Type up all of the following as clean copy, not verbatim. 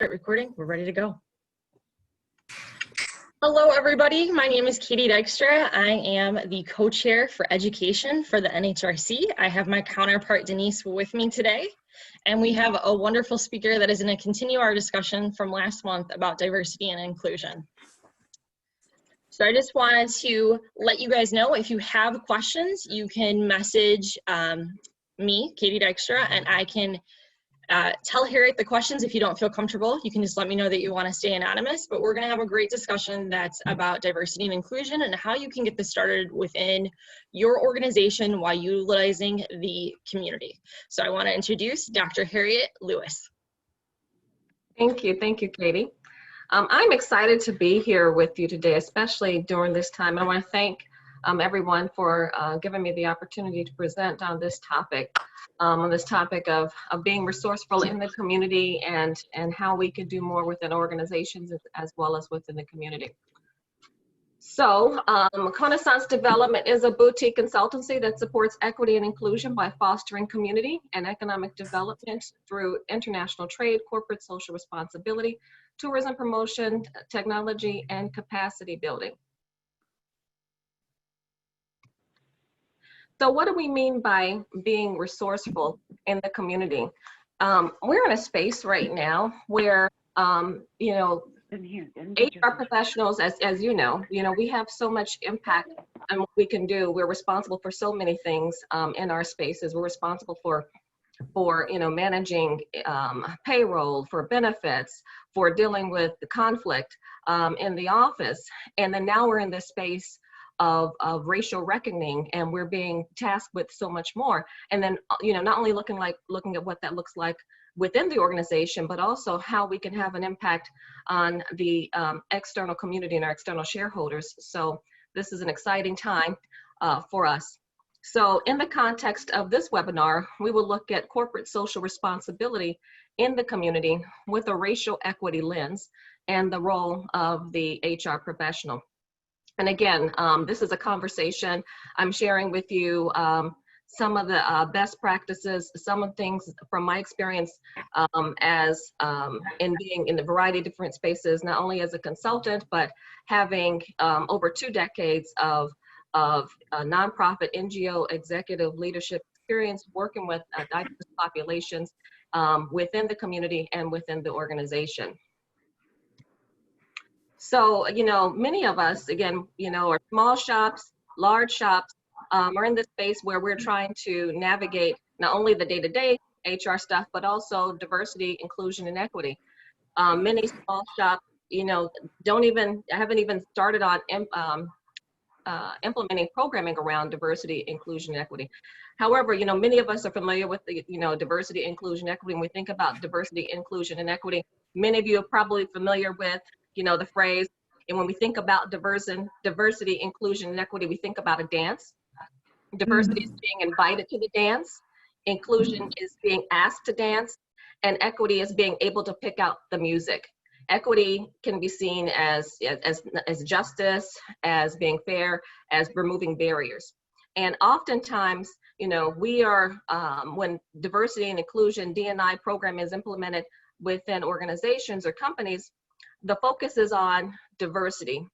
Recording, we're ready to go. Hello everybody, my name is Katie Dykstra. I am the co-chair for education for the NHRC. I have my counterpart Denise with me today, and we have a wonderful speaker that is going to continue our discussion from last month about diversity and inclusion. So I just wanted to let you guys know, if you have questions, you can message me, Katie Dykstra, and I can tell Harriet the questions. If you don't feel comfortable, you can just let me know that you want to stay anonymous, but we're going to have a great discussion that's about diversity and inclusion and how you can get this started within your organization while utilizing the community. So I want to introduce Dr. Harriet Lewis. Thank you, Katie. I'm excited to be here with you today, especially during this time. I want to thank everyone for giving me the opportunity to present on this topic. Of being resourceful in the community and how we could do more within organizations as well as within the community. So Konesens Development is a boutique consultancy that supports equity and inclusion by fostering community and economic development through international trade, corporate social responsibility, tourism promotion, technology, and capacity building. So what do we mean by being resourceful in the community? We're in a space right now where, you know, HR professionals, as you know, we have so much impact on what we can do. We're responsible for so many things in our spaces. We're responsible for managing payroll, for benefits, for dealing with the conflict in the office. And then now we're in this space of racial reckoning, and we're being tasked with so much more. And then, not only looking at what that looks like within the organization, but also how we can have an impact on the external community and our external shareholders. So this is an exciting time for us. So in the context of this webinar, we will look at corporate social responsibility in the community with a racial equity lens and the role of the HR professional. And again, this is a conversation I'm sharing with you some of the best practices, some of the things from my experience in being in a variety of different spaces, not only as a consultant, but having over 2 decades of nonprofit NGO executive leadership experience working with diverse populations within the community and within the organization. So, many of us, again, are small shops, large shops, are in this space where we're trying to navigate not only the day-to-day HR stuff, but also diversity, inclusion, and equity. Many small shops, haven't even started on implementing programming around diversity, inclusion, and equity. However, many of us are familiar with the, diversity, inclusion, equity. When we think about diversity, inclusion, and equity, many of you are probably familiar with the phrase, and when we think about diversity, inclusion, and equity, we think about a dance. Diversity is being invited to the dance, inclusion is being asked to dance, and equity is being able to pick out the music. Equity can be seen as justice, as being fair, as removing barriers. And oftentimes, we are, when diversity and inclusion D&I program is implemented within organizations or companies, the focus is on diversity,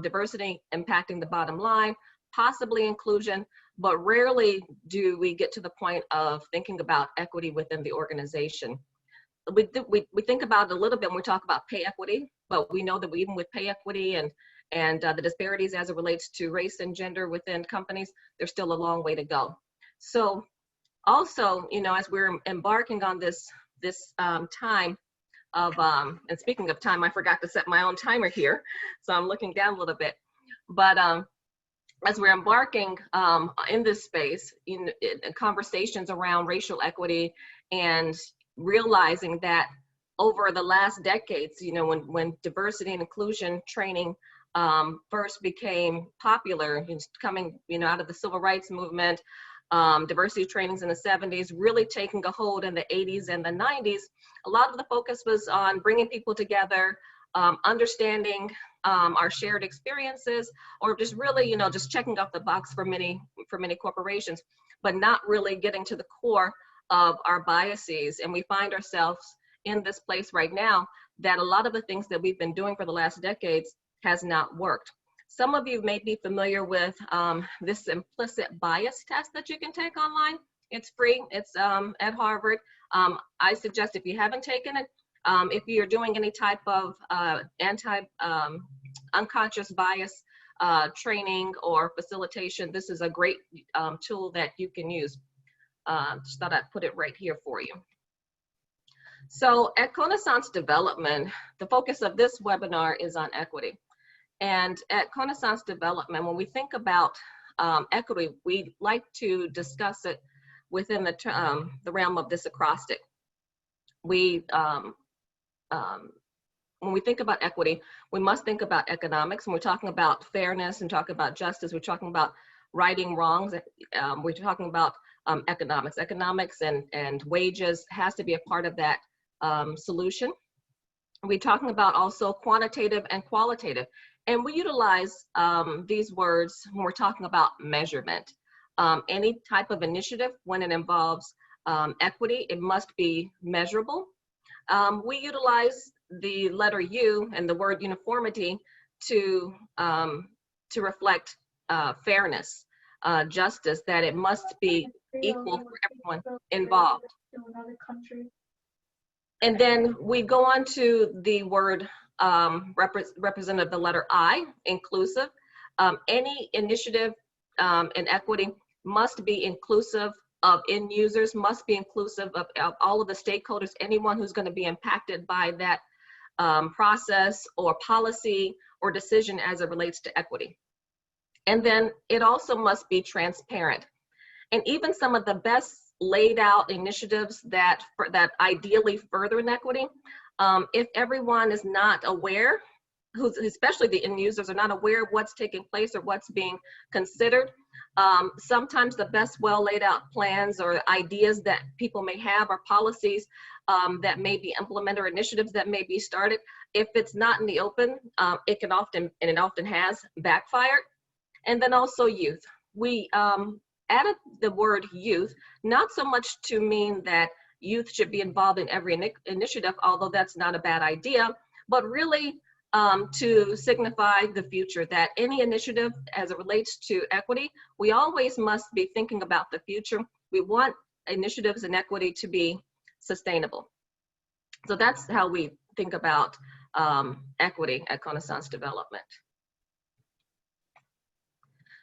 diversity impacting the bottom line, possibly inclusion, but rarely do we get to the point of thinking about equity within the organization. We think about it a little bit when we talk about pay equity, but we know that even with pay equity and the disparities as it relates to race and gender within companies, there's still a long way to go. So also, as we're embarking on this time, and speaking of time, I forgot to set my own timer here, so I'm looking down a little bit. But as we're embarking in this space, in conversations around racial equity and realizing that over the last decades, when diversity and inclusion training first became popular, coming out of the civil rights movement, diversity trainings in the 70s, really taking a hold in the 80s and the 90s. A lot of the focus was on bringing people together, understanding our shared experiences, or just really, just checking off the box for many corporations, but not really getting to the core of our biases. And we find ourselves in this place right now that a lot of the things that we've been doing for the last decades has not worked. Some of you may be familiar with this implicit bias test that you can take online. It's free, it's at Harvard. I suggest if you haven't taken it, if you're doing any type of unconscious bias training or facilitation, this is a great tool that you can use. Just thought I'd put it right here for you. So at Konesens Development, the focus of this webinar is on equity. And at Konesens Development, when we think about equity, we like to discuss it within the realm of this acrostic. When we think about equity, we must think about economics. When we're talking about fairness and talking about justice, we're talking about righting wrongs. We're talking about economics. Economics and wages has to be a part of that solution. We're talking about also quantitative and qualitative. And we utilize these words when we're talking about measurement. Any type of initiative, when it involves equity, it must be measurable. We utilize the letter U and the word uniformity to reflect fairness, justice, that it must be equal for everyone involved. And then we go on to the word representative, the letter I, inclusive. Any initiative in equity must be inclusive of end users, must be inclusive of all of the stakeholders, anyone who's going to be impacted by that process or policy or decision as it relates to equity. And then it also must be transparent. And even some of the best laid out initiatives that ideally further inequity, if everyone is not aware, especially the end users are not aware of what's taking place or what's being considered, sometimes the best well laid out plans or ideas that people may have or policies that may be implemented or initiatives that may be started, if it's not in the open, it can often, and it often has, backfired. And then also youth. We added the word youth, not so much to mean that youth should be involved in every initiative, although that's not a bad idea, but really to signify the future, that any initiative as it relates to equity, we always must be thinking about the future. We want initiatives in equity to be sustainable. So that's how we think about equity at Konesens Development.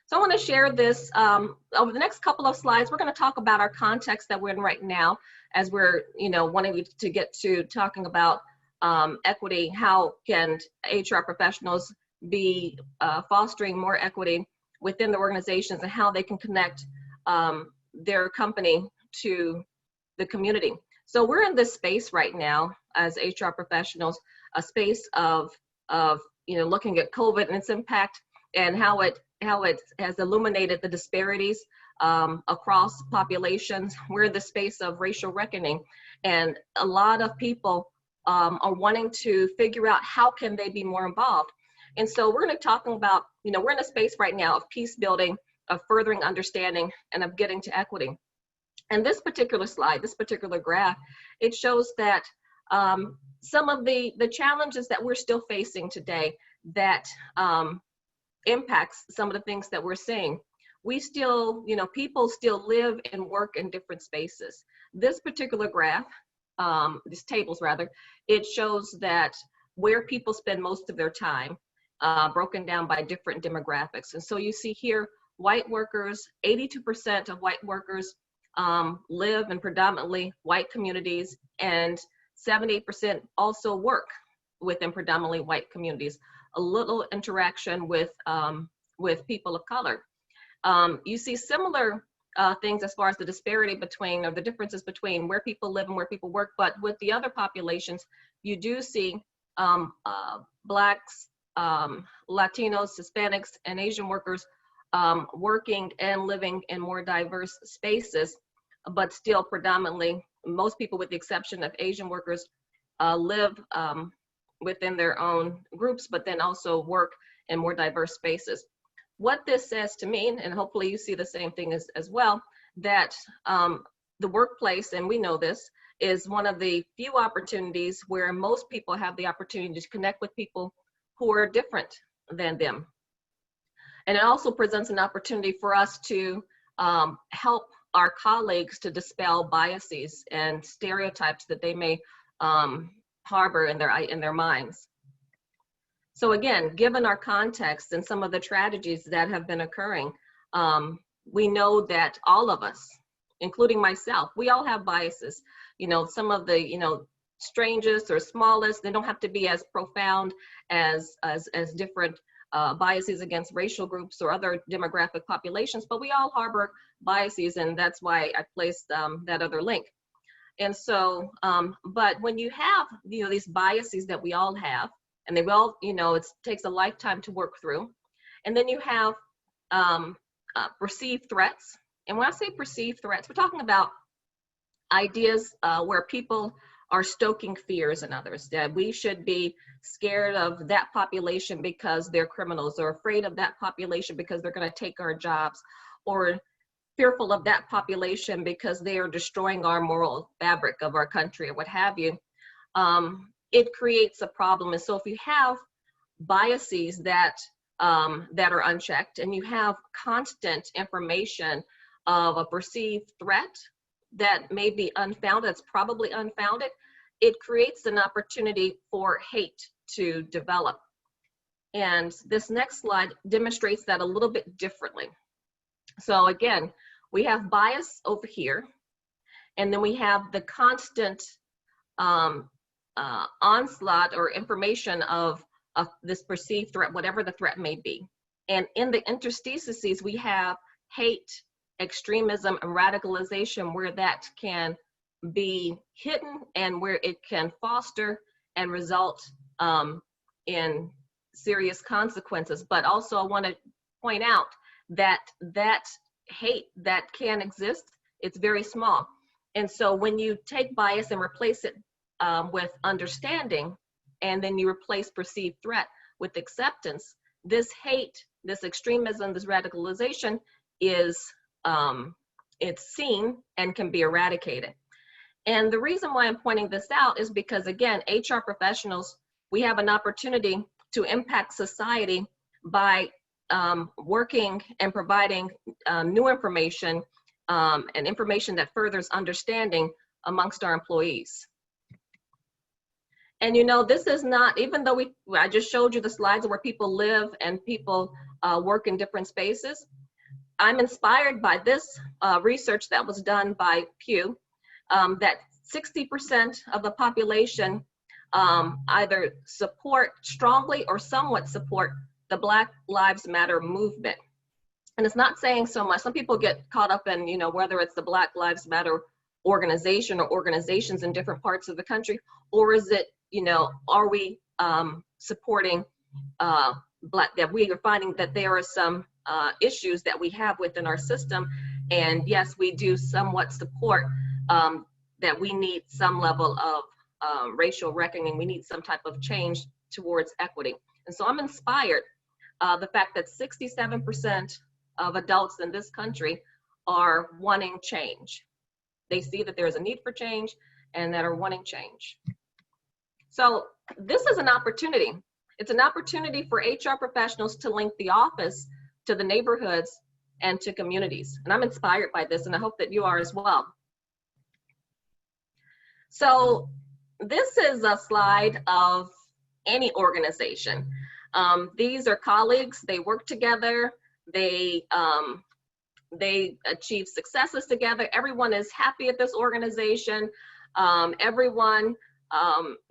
So I want to share this over the next couple of slides. We're going to talk about our context that we're in right now, as we're wanting to get to talking about equity. How can HR professionals be fostering more equity within the organizations, and how they can connect their company to the community. So we're in this space right now as HR professionals, a space of looking at COVID and its impact and how it has illuminated the disparities across populations. We're in the space of racial reckoning, and a lot of people are wanting to figure out how can they be more involved. And so we're going to talk about, we're in a space right now of peace building, of furthering understanding, and of getting to equity. And this particular slide, this particular graph, it shows that some of the challenges that we're still facing today that impacts some of the things that we're seeing. We still, people still live and work in different spaces. This particular graph, these tables rather, it shows that where people spend most of their time, broken down by different demographics. And so you see here, white workers, 82% of white workers live in predominantly white communities, and 78% also work within predominantly white communities. A little interaction with people of color. You see similar things as far as the disparity between, or the differences between where people live and where people work, but with the other populations, you do see Blacks, Latinos, Hispanics, and Asian workers working and living in more diverse spaces, but still predominantly, most people with the exception of Asian workers live within their own groups, but then also work in more diverse spaces. What this says to me, and hopefully you see the same thing as well, that the workplace, and we know this, is one of the few opportunities where most people have the opportunity to connect with people who are different than them. And it also presents an opportunity for us to help our colleagues to dispel biases and stereotypes that they may harbor in their minds. So again, given our context and some of the tragedies that have been occurring, we know that all of us, including myself, we all have biases. You know, some of the, you know, strangest or smallest, they don't have to be as profound as different biases against racial groups or other demographic populations, but we all harbor biases, and that's why I placed that other link. And so, but when you have, you know, these biases that we all have, and they will, you know, it takes a lifetime to work through, and then you have perceived threats. And when I say perceived threats, we're talking about ideas where people are stoking fears in others, that we should be scared of that population because they're criminals, or afraid of that population because they're going to take our jobs, or fearful of that population because they are destroying our moral fabric of our country, or what have you. It creates a problem. And so if you have biases that are unchecked, and you have constant information of a perceived threat that may be unfounded, it's probably unfounded, it creates an opportunity for hate to develop. And this next slide demonstrates that a little bit differently. So again, we have bias over here, and then we have the constant onslaught or information of this perceived threat, whatever the threat may be. And in the interstices, we have hate, extremism, and radicalization, where that can be hidden and where it can foster and result in serious consequences. But also I want to point out that that hate that can exist, it's very small. And so when you take bias and replace it with understanding, and then you replace perceived threat with acceptance, this hate, this extremism, this radicalization is it's seen and can be eradicated. And the reason why I'm pointing this out is because, again, HR professionals, we have an opportunity to impact society by working and providing new information and information that furthers understanding amongst our employees. And you know, this is not, even though I just showed you the slides where people live and people work in different spaces, I'm inspired by this research that was done by Pew, that 60% of the population either support strongly or somewhat support the Black Lives Matter movement. And it's not saying so much. Some people get caught up in, you know, whether it's the Black Lives Matter organization or organizations in different parts of the country, or is it, you know, are we supporting that we are finding that there are some issues that we have within our system, and yes, we do somewhat support that we need some level of racial reckoning, we need some type of change towards equity. And so I'm inspired the fact that 67% of adults in this country are wanting change. They see that there's a need for change and that are wanting change. So this is an opportunity. It's an opportunity for HR professionals to link the office to the neighborhoods and to communities. And I'm inspired by this, and I hope that you are as well. So this is a slide of any organization. These are colleagues, they work together, they achieve successes together. Everyone is happy at this organization. Everyone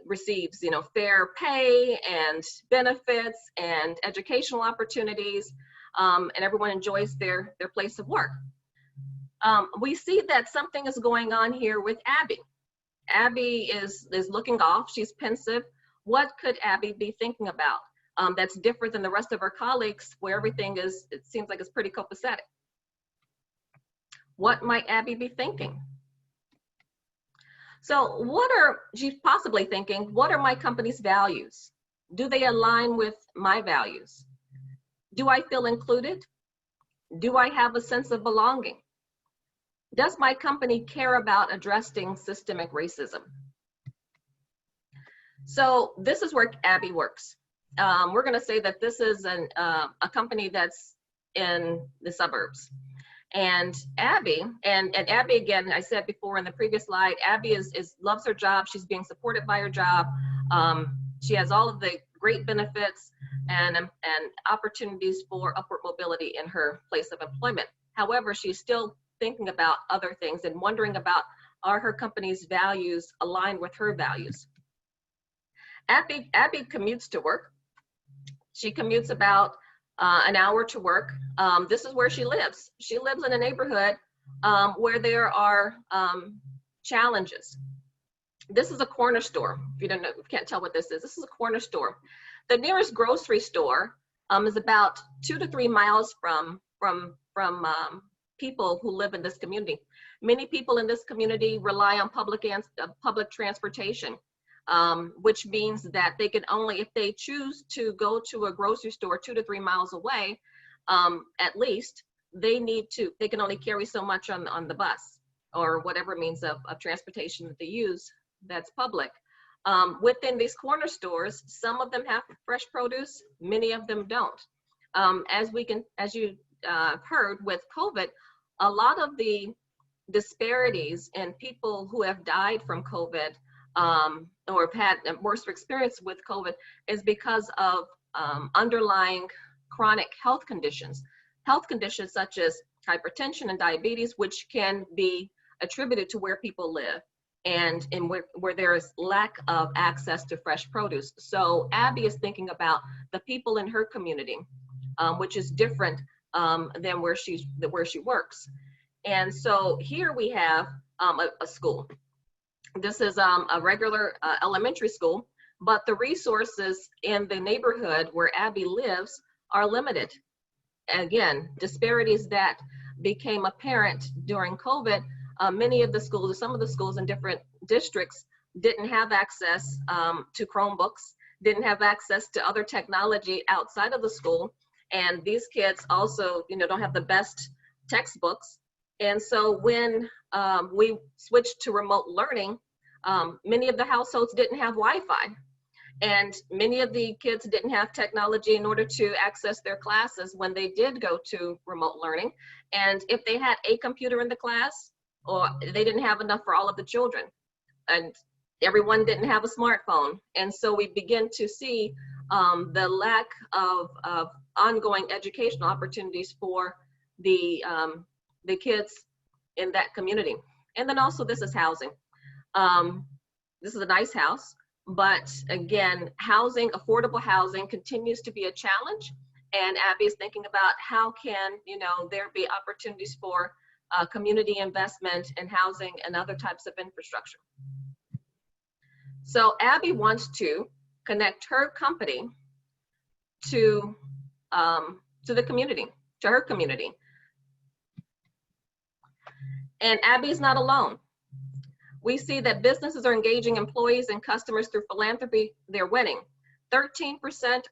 receives, you know, fair pay and benefits and educational opportunities, and everyone enjoys their place of work. We see that something is going on here with Abby. Abby is looking off, she's pensive. What could Abby be thinking about that's different than the rest of her colleagues, where everything is, it seems like it's pretty copacetic? What might Abby be thinking? So she's possibly thinking, what are my company's values? Do they align with my values? Do I feel included? Do I have a sense of belonging? Does my company care about addressing systemic racism? So this is where Abby works. We're going to say that this is a company that's in the suburbs. And Abby, and Abby, again, I said before in the previous slide, Abby loves her job. She's being supported by her job. She has all of the great benefits and opportunities for upward mobility in her place of employment. However, she's still thinking about other things and wondering about, are her company's values aligned with her values? Abby commutes to work. She commutes about an hour to work. This is where she lives. She lives in a neighborhood where there are challenges. This is a corner store. If you don't know, can't tell what this is a corner store. The nearest grocery store is about 2 to 3 miles from people who live in this community. Many people in this community rely on public transportation, which means that they can only, if they choose to go to a grocery store 2 to 3 miles away, at least, they can only carry so much on the bus or whatever means of transportation that they use that's public. Within these corner stores, some of them have fresh produce, many of them don't. As you heard with COVID, a lot of the disparities in people who have died from COVID or have had a worse experience with COVID is because of underlying chronic health conditions such as hypertension and diabetes, which can be attributed to where people live and where there is lack of access to fresh produce. So Abby is thinking about the people in her community, which is different than where she works. And so here we have a school. This is a regular elementary school, but the resources in the neighborhood where Abby lives are limited. Again, disparities that became apparent during COVID. Many of the schools, or some of the schools in different districts, didn't have access to Chromebooks, didn't have access to other technology outside of the school. And these kids also, don't have the best textbooks. And so when we switched to remote learning, many of the households didn't have Wi-Fi. And many of the kids didn't have technology in order to access their classes when they did go to remote learning. And if they had a computer in the class, or they didn't have enough for all of the children, and everyone didn't have a smartphone. And so we begin to see the lack of ongoing educational opportunities for the kids in that community. And then also this is housing. This is a nice house, but again, housing, affordable housing continues to be a challenge. And Abby is thinking about how can, there be opportunities for community investment in housing and other types of infrastructure. So Abby wants to connect her company to the community, to her community. And Abby's not alone. We see that businesses are engaging employees and customers through philanthropy. They're winning. 13%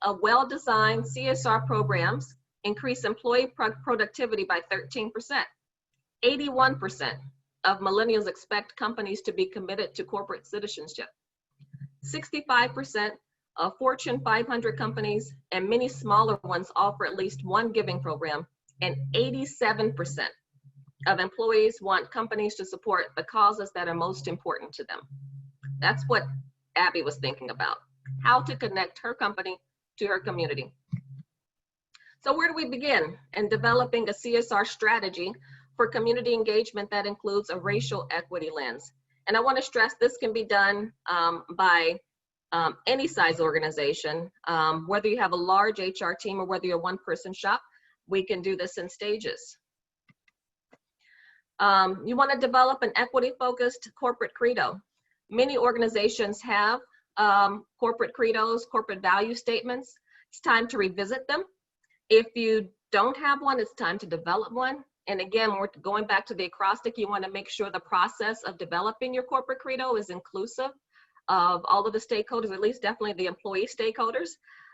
of well-designed CSR programs increase employee productivity by 13%. 81% of millennials expect companies to be committed to corporate citizenship. 65% of Fortune 500 companies and many smaller ones offer at least one giving program, and 87% of employees want companies to support the causes that are most important to them. That's what Abby was thinking about, how to connect her company to her community. So where do we begin in developing a CSR strategy for community engagement that includes a racial equity lens? And I want to stress this can be done by any size organization, whether you have a large HR team or whether you're a one-person shop. We can do this in stages. You want to develop an equity-focused corporate credo. Many organizations have corporate credos, corporate value statements. It's time to revisit them. If you don't have one, it's time to develop one. And again, we're going back to the acrostic. You want to make sure the process of developing your corporate credo is inclusive of all of the stakeholders, at least definitely the employee stakeholders.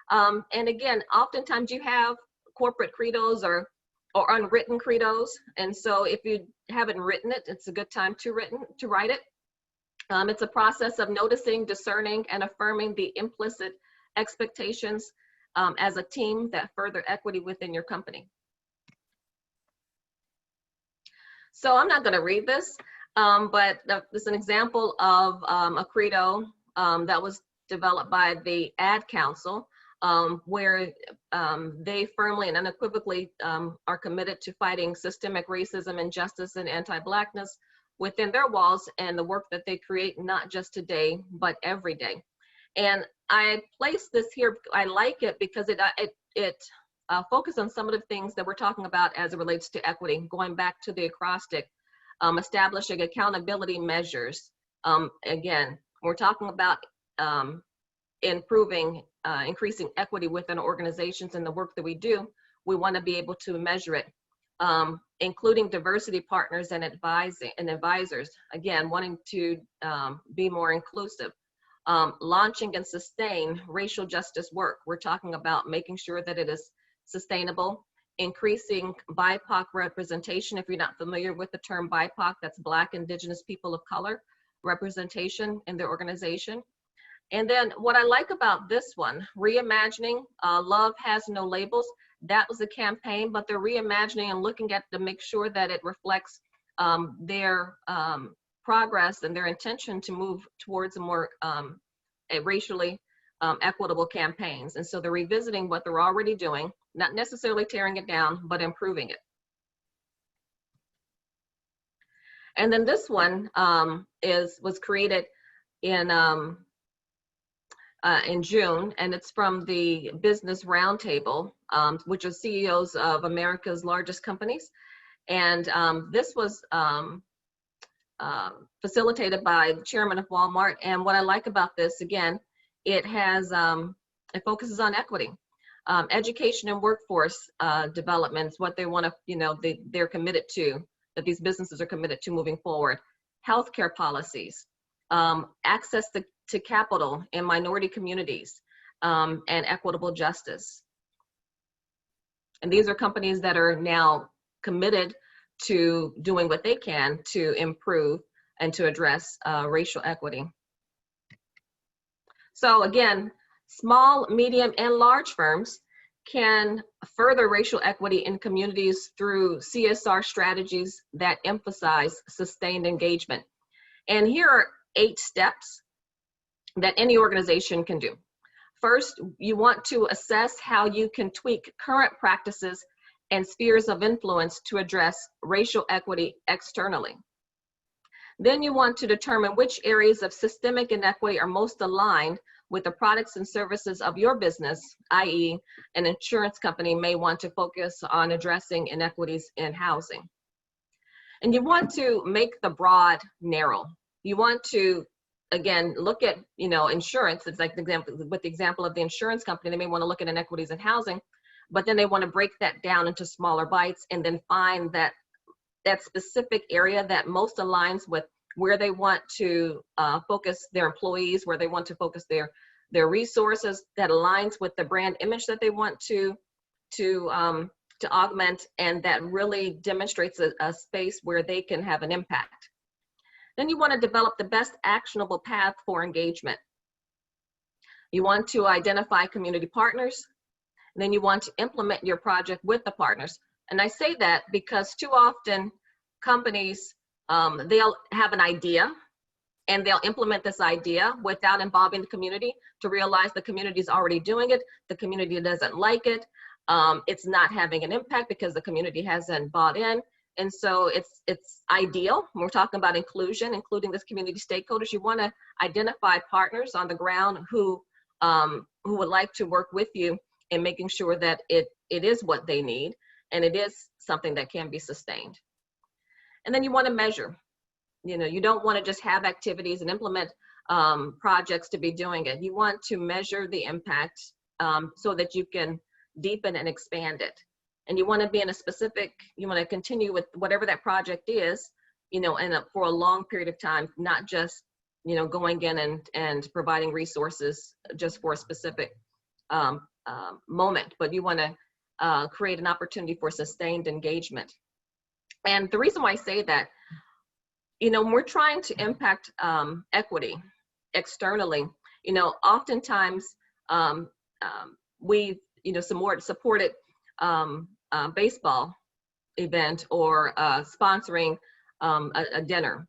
And again, oftentimes you have corporate credos or or unwritten credos. And so if you haven't written it, it's a good time to write it. It's a process of noticing, discerning, and affirming the implicit expectations as a team that further equity within your company. So I'm not going to read this, but this is an example of a credo that was developed by the Ad Council, where they firmly and unequivocally are committed to fighting systemic racism, injustice, and anti-Blackness within their walls and the work that they create, not just today, but every day. And I place this here, I like it because it focuses on some of the things that we're talking about as it relates to equity, going back to the acrostic, establishing accountability measures. Again, we're talking about increasing equity within organizations and the work that we do. We want to be able to measure it. Including diversity partners and advisors, again, wanting to be more inclusive. Launching and sustain racial justice work. We're talking about making sure that it is sustainable, increasing BIPOC representation. If you're not familiar with the term BIPOC, that's Black, Indigenous, people of color representation in their organization. And then what I like about this one, reimagining, Love Has No Labels. That was a campaign, but they're reimagining and looking at to make sure that it reflects their progress and their intention to move towards a more racially equitable campaigns. And so they're revisiting what they're already doing, not necessarily tearing it down, but improving it. And then this one was created in June, and it's from the Business Roundtable, which is CEOs of America's largest companies. And this was facilitated by the chairman of Walmart. And what I like about this, again, it focuses on equity, education and workforce development is what they want to, they're committed to, that these businesses are committed to moving forward. Healthcare policies, access to capital in minority communities, and equitable justice. And these are companies that are now committed to doing what they can to improve and to address racial equity. So again, small, medium, and large firms can further racial equity in communities through CSR strategies that emphasize sustained engagement. And here are 8 steps that any organization can do. First, you want to assess how you can tweak current practices and spheres of influence to address racial equity externally. Then you want to determine which areas of systemic inequity are most aligned with the products and services of your business, i.e. an insurance company may want to focus on addressing inequities in housing. And you want to make the broad narrow. You want to, again, look at, insurance. It's like the example of the insurance company. They may want to look at inequities in housing, but then they want to break that down into smaller bites and then find that specific area that most aligns with where they want to focus their employees, where they want to focus their resources, that aligns with the brand image that they want to augment, and that really demonstrates a space where they can have an impact. Then you want to develop the best actionable path for engagement. You want to identify community partners, and then you want to implement your project with the partners. And I say that because too often companies, they'll have an idea and they'll implement this idea without involving the community to realize the community is already doing it. The community doesn't like it. It's not having an impact because the community hasn't bought in. And so it's ideal. We're talking about inclusion, including this community stakeholders. You want to identify partners on the ground who would like to work with you in making sure that it is what they need and it is something that can be sustained. And then you want to measure. You don't want to just have activities and implement projects to be doing it. You want to measure the impact so that you can deepen and expand it. And you want to be in you want to continue with whatever that project is, for a long period of time, not just, going in and providing resources just for a specific moment, but you want to create an opportunity for sustained engagement. And the reason why I say that, when we're trying to impact equity externally, oftentimes we've, supported baseball event or sponsoring a dinner.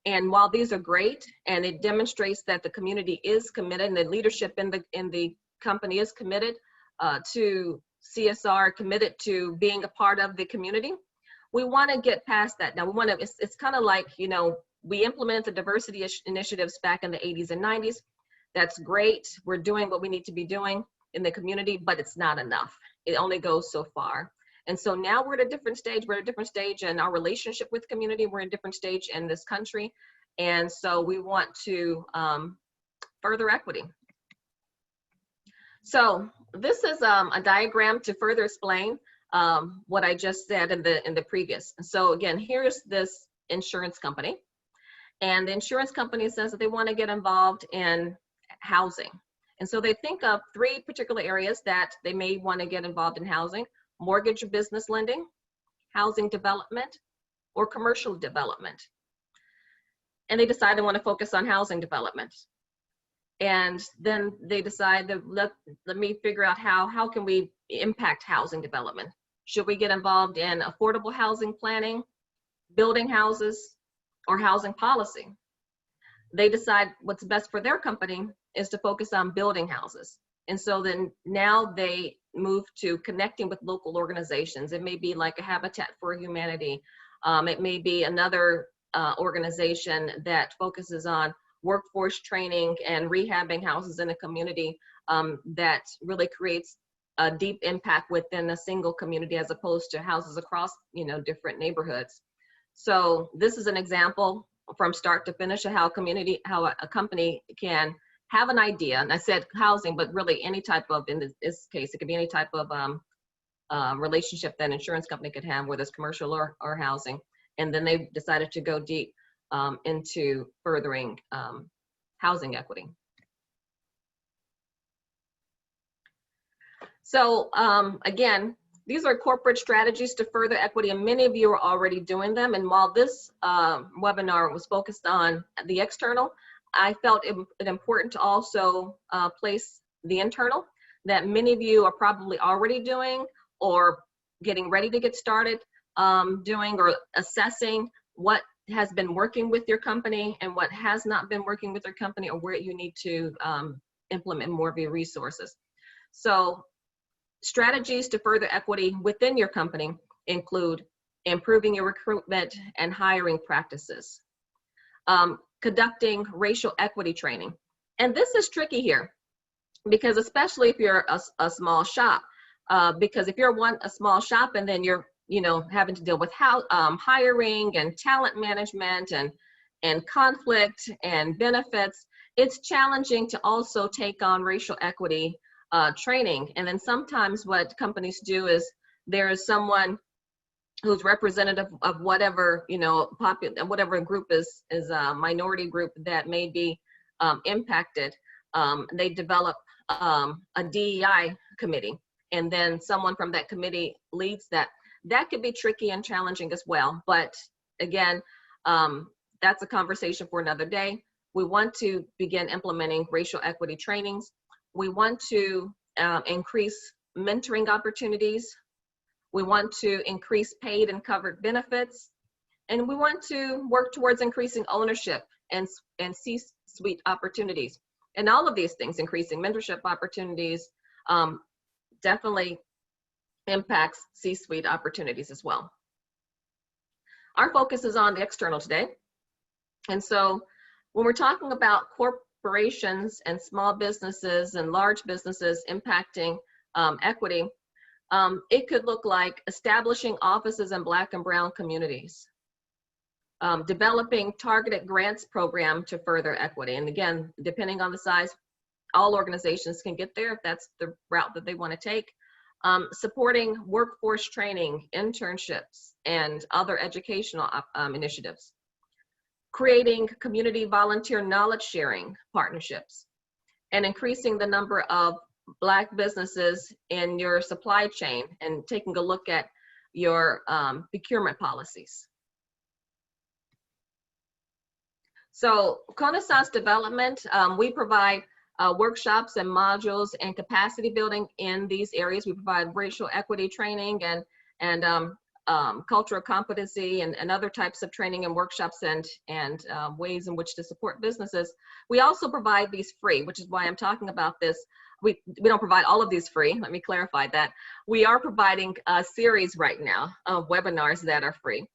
And while these are great, and it demonstrates that the community is committed and the leadership in the company is committed to CSR, committed to being a part of the community, we want to get past that. Now, it's kind of like, we implemented the diversity initiatives back in the 80s and 90s. That's great. We're doing what we need to be doing in the community, but it's not enough. It only goes so far. And so now we're at a different stage. We're at a different stage in our relationship with community. We're in a different stage in this country. And so we want to further equity. So this is a diagram to further explain what I just said in the previous. So again, here's this insurance company. And the insurance company says that they want to get involved in housing. And so they think of 3 particular areas that they may want to get involved in housing: mortgage or business lending, housing development, or commercial development. And they decide they want to focus on housing development. And then they decide that let me figure out how can we impact housing development. Should we get involved in affordable housing planning, building houses, or housing policy? They decide what's best for their company is to focus on building houses. And so then now they move to connecting with local organizations. It may be like a Habitat for Humanity. It may be another organization that focuses on workforce training and rehabbing houses in a community that really creates a deep impact within a single community as opposed to houses across, different neighborhoods. So this is an example from start to finish of how a company can have an idea. And I said housing, but really any type of, in this case, it could be any type of relationship that an insurance company could have, whether it's commercial or housing. And then they decided to go deep into furthering housing equity. So again, these are corporate strategies to further equity, and many of you are already doing them. And while this webinar was focused on the external, I felt it important to also place the internal, that many of you are probably already doing or getting ready to get started doing, or assessing what has been working with your company and what has not been working with your company, or where you need to implement more of your resources. So strategies to further equity within your company include improving your recruitment and hiring practices, conducting racial equity training. And this is tricky here, because especially if you're a small shop, because if you're a small shop and then you're having to deal with hiring and talent management and conflict and benefits, it's challenging to also take on racial equity training. And then sometimes what companies do is there is someone who's representative of whatever, whatever group is a minority group that may be impacted. They develop a DEI committee, and then someone from that committee leads that. That could be tricky and challenging as well. But again, that's a conversation for another day. We want to begin implementing racial equity trainings. We want to increase mentoring opportunities. We want to increase paid and covered benefits. And we want to work towards increasing ownership and C-suite opportunities. And all of these things, increasing mentorship opportunities, definitely impacts C-suite opportunities as well. Our focus is on the external today. And so when we're talking about corporations and small businesses and large businesses impacting equity, it could look like establishing offices in Black and Brown communities, developing targeted grants program to further equity. And again, depending on the size, all organizations can get there if that's the route that they want to take. Supporting workforce training, internships, and other educational initiatives. Creating community volunteer knowledge sharing partnerships, and increasing the number of Black businesses in your supply chain and taking a look at your procurement policies. So Konesens development, we provide workshops and modules and capacity building in these areas. We provide racial equity training and cultural competency and other types of training and workshops and ways in which to support businesses. We also provide these free, which is why I'm talking about this. We don't provide all of these free, let me clarify that. We are providing a series right now of webinars that are free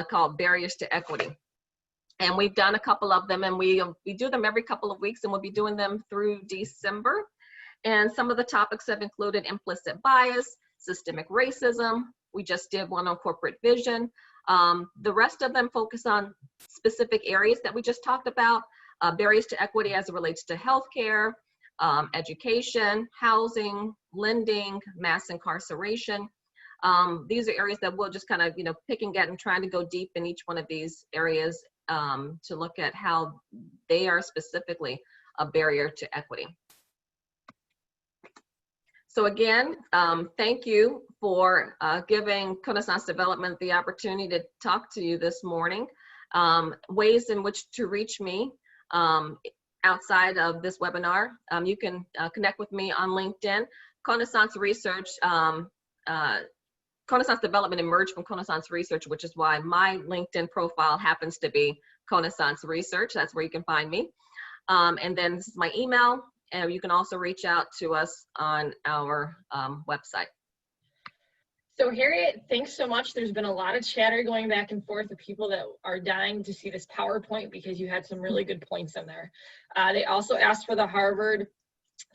called Barriers to Equity. And we've done a couple of them, and we do them every couple of weeks, and we'll be doing them through December. And some of the topics have included implicit bias, systemic racism. We just did one on corporate vision. The rest of them focus on specific areas that we just talked about, barriers to equity as it relates to healthcare, education, housing, lending, mass incarceration. These are areas that we'll just kind of, picking at and trying to go deep in each one of these areas to look at how they are specifically a barrier to equity. So again, thank you for giving Konesens Development the opportunity to talk to you this morning. Ways in which to reach me outside of this webinar. You can connect with me on LinkedIn. Konesens Research, Konesens Development emerged from Konesens Research, which is why my LinkedIn profile happens to be Konesens Research. That's where you can find me. And then this is my email, and you can also reach out to us on our website. So Harriet, thanks so much. There's been a lot of chatter going back and forth of people that are dying to see this PowerPoint because you had some really good points in there. They also asked for the Harvard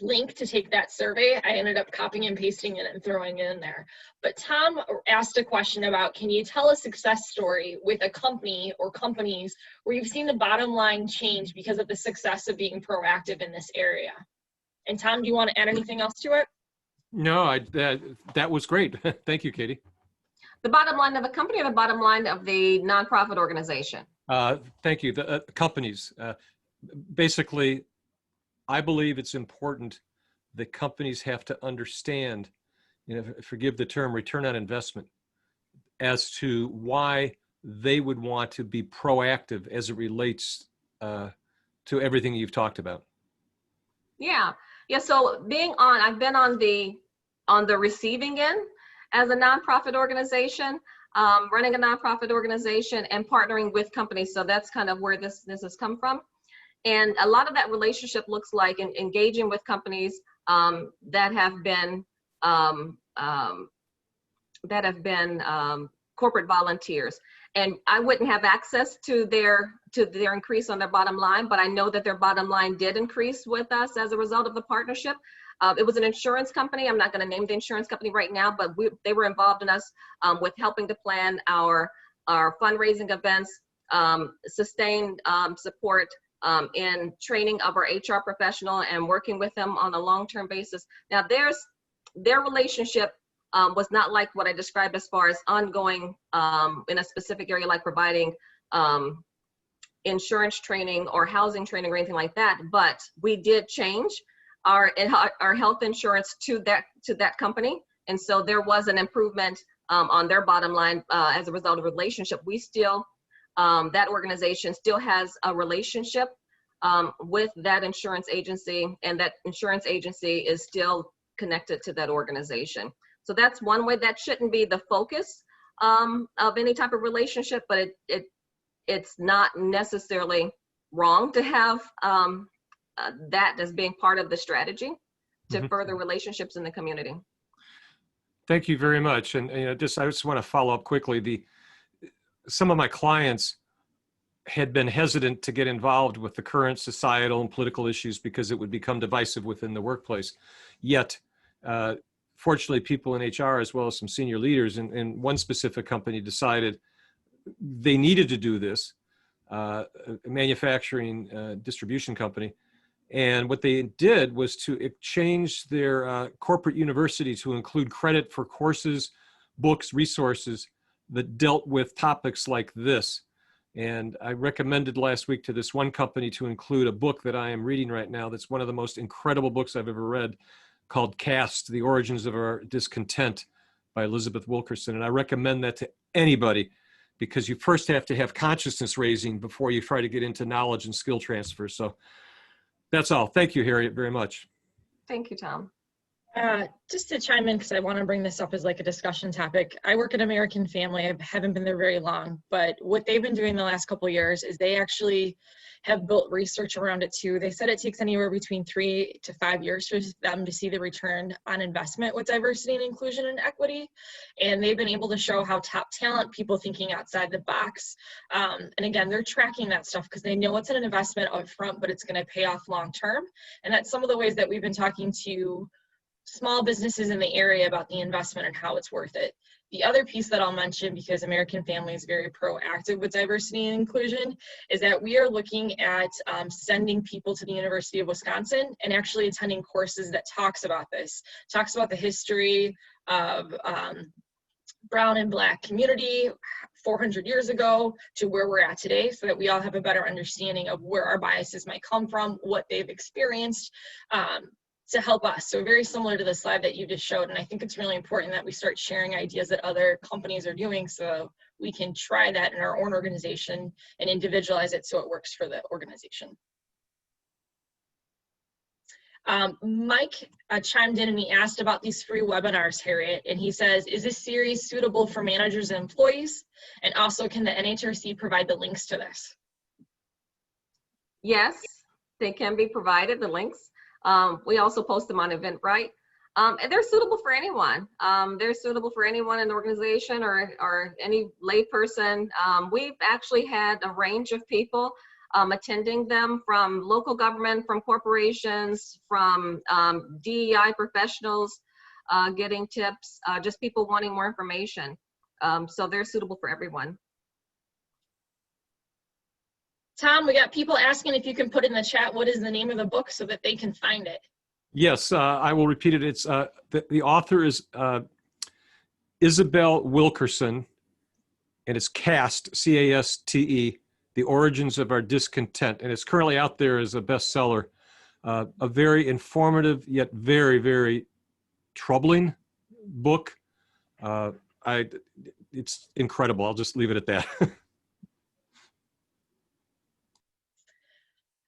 link to take that survey. I ended up copying and pasting it and throwing it in there. But Tom asked a question about, can you tell a success story with a company or companies where you've seen the bottom line change because of the success of being proactive in this area? And Tom, do you want to add anything else to it? No, that was great. Thank you, Katie. The bottom line of the company or the bottom line of the nonprofit organization? Thank you. The companies. Basically, I believe it's important that companies have to understand, forgive the term, return on investment, as to why they would want to be proactive as it relates to everything you've talked about. Yeah. So I've been on the receiving end as a nonprofit organization, running a nonprofit organization and partnering with companies. So that's kind of where this has come from. And a lot of that relationship looks like engaging with companies that have been corporate volunteers. And I wouldn't have access to their increase on their bottom line, but I know that their bottom line did increase with us as a result of the partnership. It was an insurance company. I'm not going to name the insurance company right now, but they were involved in us with helping to plan our fundraising events, sustained support in training of our HR professional and working with them on a long-term basis. Now their relationship was not like what I described as far as ongoing in a specific area, like providing insurance training or housing training or anything like that. But we did change our health insurance to that company. And so there was an improvement on their bottom line as a result of the relationship. We still, that organization still has a relationship with that insurance agency, and that insurance agency is still connected to that organization. So that's one way. That shouldn't be the focus of any type of relationship, but it's not necessarily wrong to have that as being part of the strategy to further relationships in the community. Thank you very much. And I just want to follow up quickly. Some of my clients had been hesitant to get involved with the current societal and political issues because it would become divisive within the workplace. Yet, fortunately, people in HR, as well as some senior leaders in one specific company, decided they needed to do this, a manufacturing distribution company. And what they did was to change their corporate university to include credit for courses, books, resources that dealt with topics like this. And I recommended last week to this one company to include a book that I am reading right now that's one of the most incredible books I've ever read, called Caste, The Origins of Our Discontent by Elizabeth Wilkerson. And I recommend that to anybody, because you first have to have consciousness raising before you try to get into knowledge and skill transfer. So that's all. Thank you, Harriet, very much. Thank you, Tom. Just to chime in, because I want to bring this up as like a discussion topic. I work at American Family. I haven't been there very long, but what they've been doing the last couple of years is they actually have built research around it too. They said it takes anywhere between 3 to 5 years for them to see the return on investment with diversity and inclusion and equity. And they've been able to show how top talent, people thinking outside the box. And again, they're tracking that stuff because they know it's an investment up front, but it's going to pay off long term. And that's some of the ways that we've been talking to small businesses in the area about the investment and how it's worth it. The other piece that I'll mention, because American Family is very proactive with diversity and inclusion, is that we are looking at sending people to the University of Wisconsin and actually attending courses that talks about this, talks about the history of brown and black community 400 years ago to where we're at today, so that we all have a better understanding of where our biases might come from, what they've experienced, to help us. So very similar to the slide that you just showed. And I think it's really important that we start sharing ideas that other companies are doing so we can try that in our own organization and individualize it so it works for the organization. Mike chimed in and he asked about these free webinars, Harriet, and he says, is this series suitable for managers and employees? And also, can the NHRC provide the links to this? Yes, they can be provided, the links. We also post them on Eventbrite. And they're suitable for anyone. They're suitable for anyone in the organization or any lay person. We've actually had a range of people attending them, from local government, from corporations, from DEI professionals getting tips, just people wanting more information. So they're suitable for everyone. Tom, we got people asking if you can put in the chat what is the name of the book so that they can find it. Yes, I will repeat it. It's the author is Isabel Wilkerson, and it's Caste, C-A-S-T-E, The Origins of Our Discontent, and it's currently out there as a bestseller. A very informative yet very, very troubling book. It's incredible. I'll just leave it at that.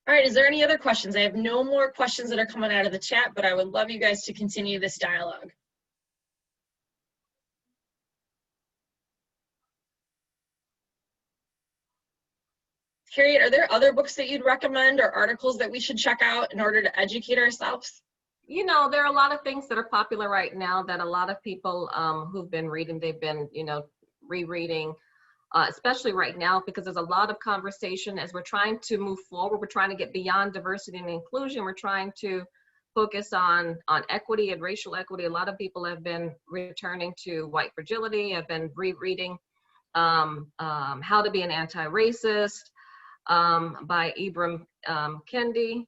All right, is there any other questions? I have no more questions that are coming out of the chat, but I would love you guys to continue this dialogue. Harriet, are there other books that you'd recommend or articles that we should check out in order to educate ourselves? You know, there are a lot of things that are popular right now that a lot of people who've been reading, they've been, you know, rereading. Especially right now, because there's a lot of conversation as we're trying to move forward. We're trying to get beyond diversity and inclusion. We're trying to focus on equity and racial equity. A lot of people have been returning to white fragility, have been rereading How to Be an Anti-Racist by Ibram Kendi.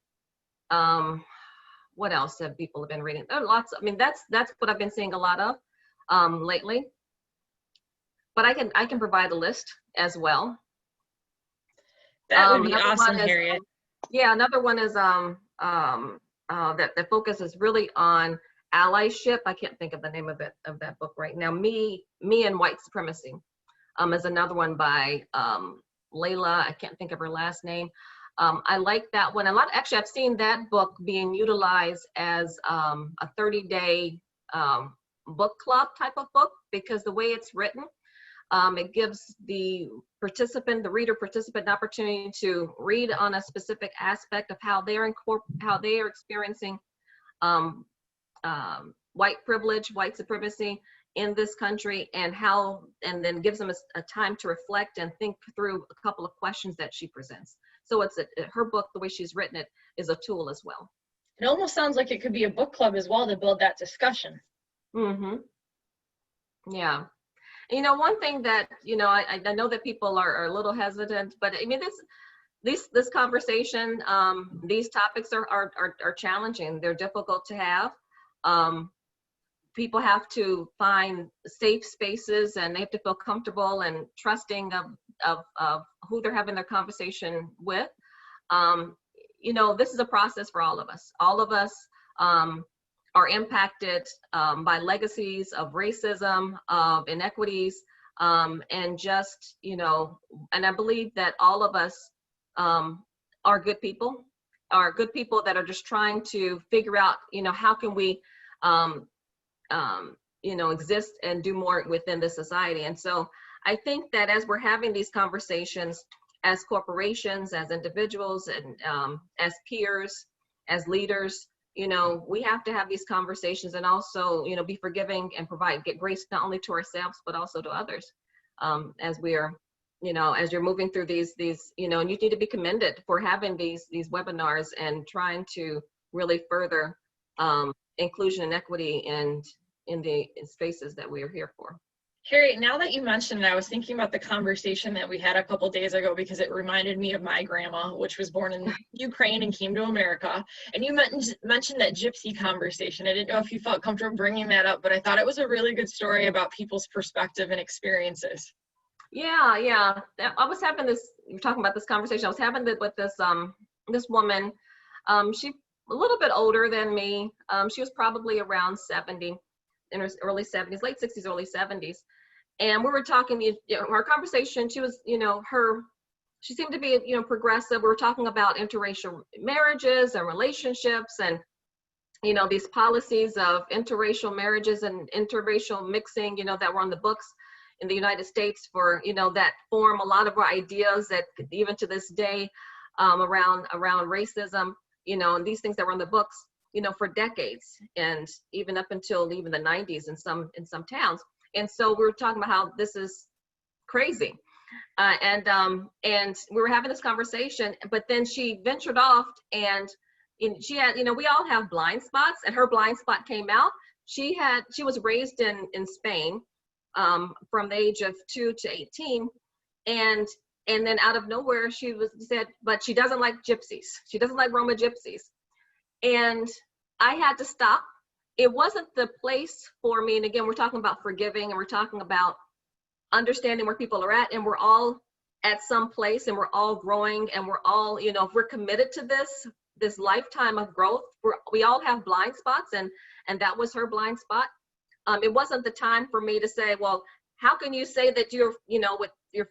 What else have people been reading? There are lots. I mean, that's what I've been seeing a lot of lately. But I can provide a list as well. That would be awesome, Harriet. Yeah, another one is that focuses really on allyship. I can't think of the name of that book right now. Me and White Supremacy is another one by Layla. I can't think of her last name. I like that one. Actually, I've seen that book being utilized as a 30-day book club type of book, because the way it's written, it gives the reader participant an opportunity to read on a specific aspect of how they are experiencing white privilege, white supremacy in this country, and then gives them a time to reflect and think through a couple of questions that she presents. So her book, the way she's written it, is a tool as well. It almost sounds like it could be a book club as well to build that discussion. Mm-hmm. Yeah. You know, one thing that, you know, I know that people are a little hesitant, but I mean, this conversation, these topics are challenging. They're difficult to have. People have to find safe spaces, and they have to feel comfortable and trusting of who they're having their conversation with. You know, this is a process for all of us. All of us are impacted by legacies of racism, of inequities, and just, and I believe that all of us are good people, that are just trying to figure out, how can we, exist and do more within the society. And so I think that as we're having these conversations as corporations, as individuals, and as peers, as leaders, we have to have these conversations and also, be forgiving and get grace not only to ourselves, but also to others. As we are, as you're moving through these, and you need to be commended for having these webinars and trying to really further inclusion and equity in the spaces that we are here for. Harriet, now that you mentioned it, I was thinking about the conversation that we had a couple days ago because it reminded me of my grandma, which was born in Ukraine and came to America. And you mentioned that gypsy conversation. I didn't know if you felt comfortable bringing that up, but I thought it was a really good story about people's perspective and experiences. Yeah. I was having this, you're talking about this conversation, I was having it with this woman. She a little bit older than me. She was probably around 70, in her early 70s, late 60s, early 70s. And we were talking, our conversation, she was, she seemed to be, progressive. We were talking about interracial marriages and relationships and, these policies of interracial marriages and interracial mixing, that were on the books in the United States for, that form a lot of our ideas that even to this day around racism, and these things that were on the books, for decades and even up until even the 90s in some towns. And so we were talking about how this is crazy. And we were having this conversation, but then she ventured off and she had, we all have blind spots, and her blind spot came out. She was raised in Spain from the age of 2 to 18. And then out of nowhere, she said, but she doesn't like gypsies. She doesn't like Roma gypsies. And I had to stop. It wasn't the place for me. And again, we're talking about forgiving, and we're talking about understanding where people are at, and we're all at some place, and we're all growing, and we're all, if we're committed to this lifetime of growth, we all have blind spots, and that was her blind spot. It wasn't the time for me to say, well, how can you say that you're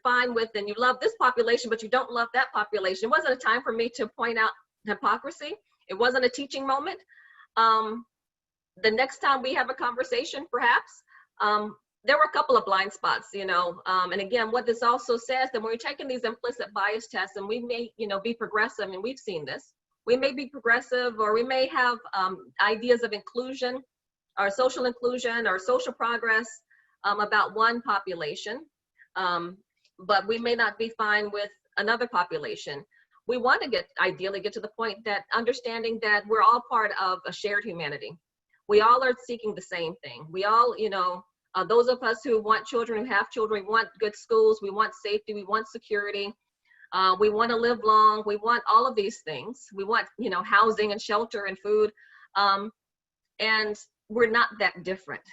fine with and you love this population, but you don't love that population? It wasn't a time for me to point out hypocrisy. It wasn't a teaching moment. The next time we have a conversation, perhaps, there were a couple of blind spots, and again, what this also says that when we're taking these implicit bias tests, and we may, be progressive, and we've seen this, we may be progressive, or we may have ideas of inclusion, or social inclusion, or social progress about one population, but we may not be fine with another population. We want to ideally get to the point that understanding that we're all part of a shared humanity. We all are seeking the same thing. We all, those of us who want children, who have children, we want good schools, we want safety, we want security, we want to live long, we want all of these things. We want, housing and shelter and food. And we're not that different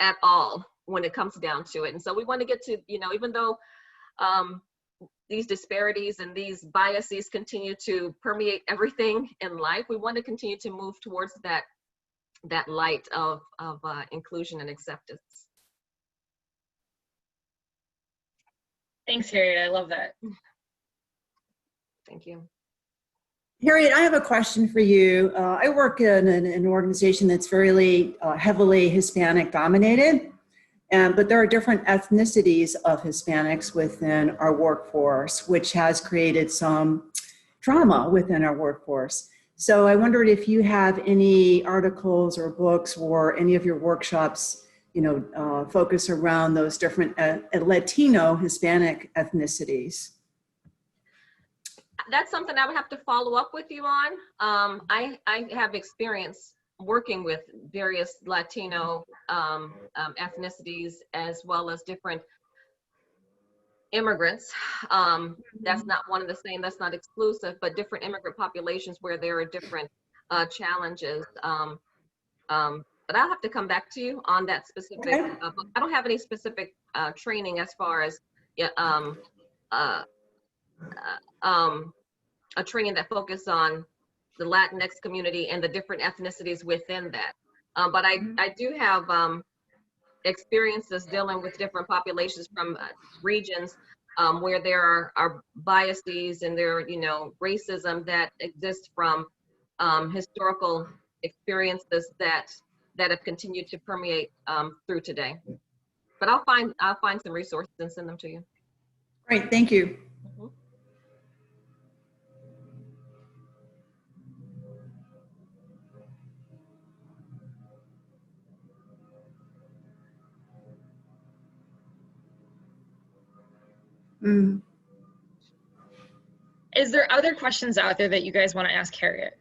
at all when it comes down to it. And so we want to get to, even though these disparities and these biases continue to permeate everything in life, we want to continue to move towards that light of inclusion and acceptance. Thanks, Harriet. I love that. Thank you. Harriet, I have a question for you. I work in an organization that's very heavily Hispanic dominated, but there are different ethnicities of Hispanics within our workforce, which has created some drama within our workforce. So I wondered if you have any articles or books or any of your workshops, focus around those different Latino Hispanic ethnicities. That's something I would have to follow up with you on. I have experience working with various Latino ethnicities, as well as different immigrants. That's not one and the same, that's not exclusive, but different immigrant populations where there are different challenges. But I'll have to come back to you on that specific book. I don't have any specific training as far as a training that focused on the Latinx community and the different ethnicities within that. But I do have experiences dealing with different populations from regions where there are biases and there are, racism that exists from historical experiences that have continued to permeate through today. But I'll find some resources and send them to you. Great, thank you. Mhm. Mm. Is there other questions out there that you guys want to ask Harriet?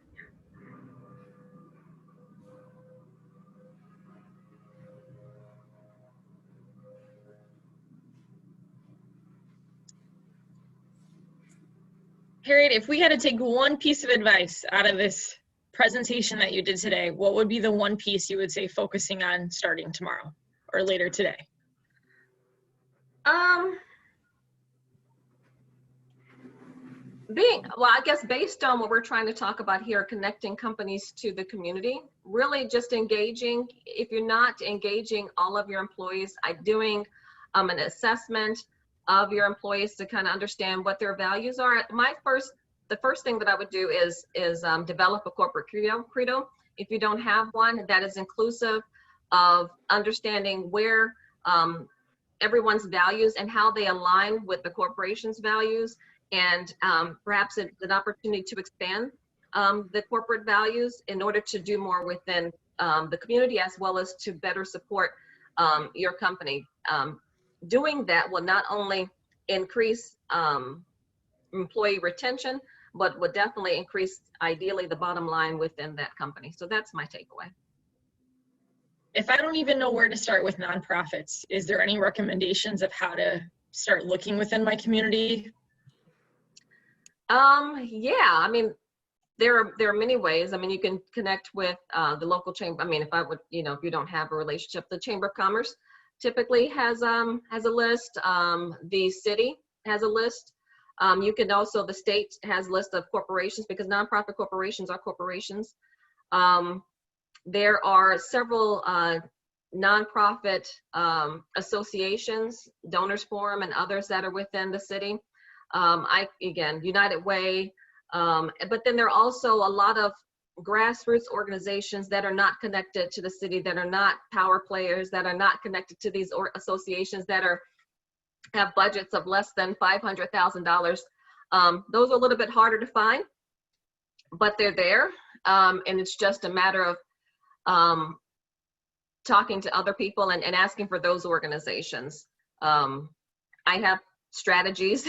Harriet, if we had to take one piece of advice out of this presentation that you did today, what would be the one piece you would say focusing on starting tomorrow or later today? I guess based on what we're trying to talk about here, connecting companies to the community, really just engaging. If you're not engaging all of your employees, doing an assessment of your employees to kind of understand what their values are. The first thing that I would do is develop a corporate credo. If you don't have one that is inclusive of understanding where everyone's values and how they align with the corporation's values, and perhaps an opportunity to expand the corporate values in order to do more within the community, as well as to better support your company. Doing that will not only increase employee retention, but would definitely increase, ideally, the bottom line within that company. So that's my takeaway. If I don't even know where to start with nonprofits, is there any recommendations of how to start looking within my community? Yeah, I mean, there are many ways. I mean, you can connect with the local chamber. I mean, if you don't have a relationship, the Chamber of Commerce typically has a list. The city has a list. You can also, the state has a list of corporations, because nonprofit corporations are corporations. There are several nonprofit associations, Donors Forum and others that are within the city. Again, United Way, but then there are also a lot of grassroots organizations that are not connected to the city, that are not power players, that are not connected to these associations, that have budgets of less than $500,000. Those are a little bit harder to find, but they're there, and it's just a matter of talking to other people and asking for those organizations. I have strategies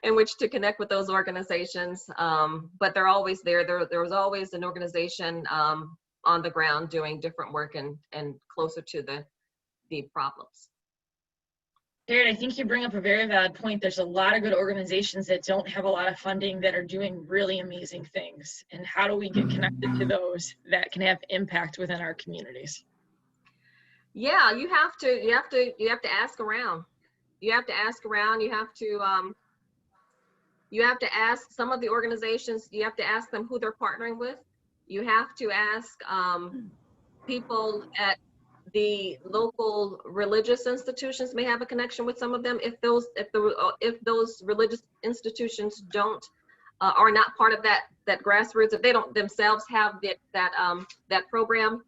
in which to connect with those organizations, but they're always there. There was always an organization on the ground doing different work and closer to the problems. Harriet, I think you bring up a very valid point. There's a lot of good organizations that don't have a lot of funding that are doing really amazing things. And how do we get connected to those that can have impact within our communities? Yeah, you have to ask around. You have to ask around. You have to ask some of the organizations. You have to ask them who they're partnering with. You have to ask people at the local religious institutions may have a connection with some of them. If those religious institutions are not part of that grassroots, if they don't themselves have that program.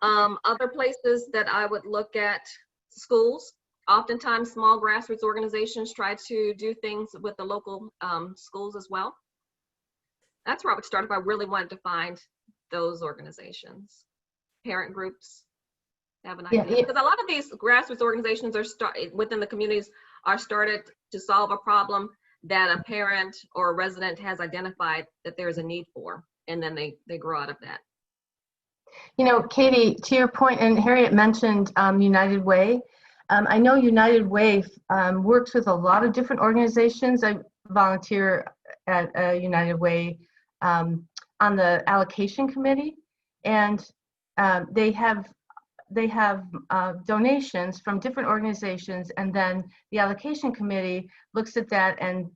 Other places that I would look at, schools. Oftentimes small grassroots organizations try to do things with the local schools as well. That's where I would start if I really wanted to find those organizations. Parent groups have an idea. Because a lot of these grassroots organizations within the communities are started to solve a problem that a parent or a resident has identified that there's a need for, and then they grow out of that. You know, Katie, to your point, and Harriet mentioned United Way. I know United Way works with a lot of different organizations. I volunteer at United Way on the allocation committee, and they have donations from different organizations, and then the allocation committee looks at that and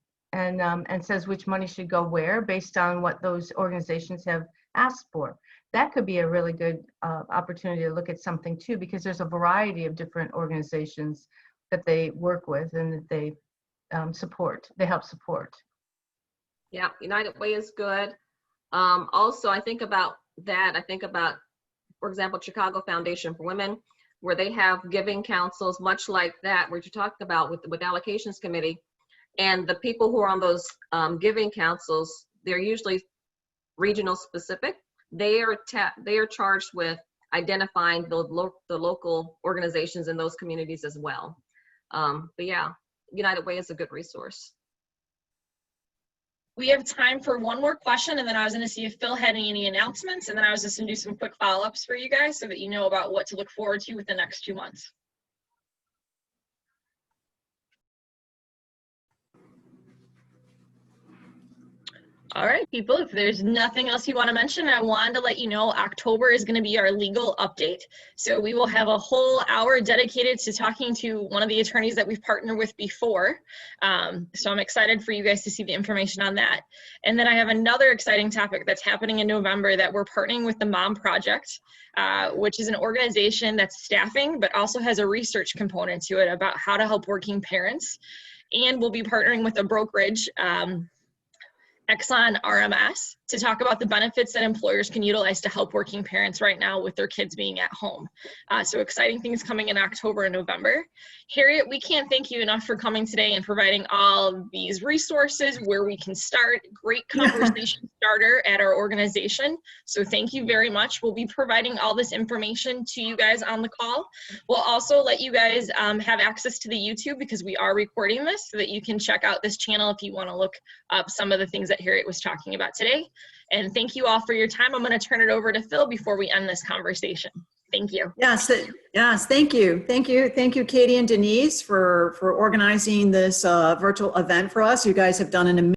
says which money should go where based on what those organizations have asked for. that could be a really good opportunity to look at something too, because there's a variety of different organizations that they work with and that they help support. Yeah, United Way is good. Also, I think about, for example, Chicago Foundation for Women, where they have giving councils, much like that, where you talked about with allocations committee. And the people who are on those giving councils, they're usually regional specific. They are charged with identifying the local organizations in those communities as well. But yeah, United Way is a good resource. We have time for one more question, and then I was going to see if Phil had any announcements, and then I was just going to do some quick follow-ups for you guys so that you know about what to look forward to with the next 2 months. All right, people, if there's nothing else you want to mention, I wanted to let you know October is going to be our legal update. So we will have a whole hour dedicated to talking to one of the attorneys that we've partnered with before. So I'm excited for you guys to see the information on that. And then I have another exciting topic that's happening in November that we're partnering with the Mom Project, which is an organization that's staffing, but also has a research component to it about how to help working parents. And we'll be partnering with a brokerage, Exxon RMS, to talk about the benefits that employers can utilize to help working parents right now with their kids being at home. So exciting things coming in October and November. Harriet, we can't thank you enough for coming today and providing all of these resources where we can start. Great conversation starter at our organization. So thank you very much. We'll be providing all this information to you guys on the call. We'll also let you guys have access to the YouTube because we are recording this so that you can check out this channel if you want to look up some of the things that Harriet was talking about today. And thank you all for your time. I'm going to turn it over to Phil before we end this conversation. Thank you. Yes, thank you. Thank you, Katie and Denise, for organizing this virtual event for us. You guys have done an amazing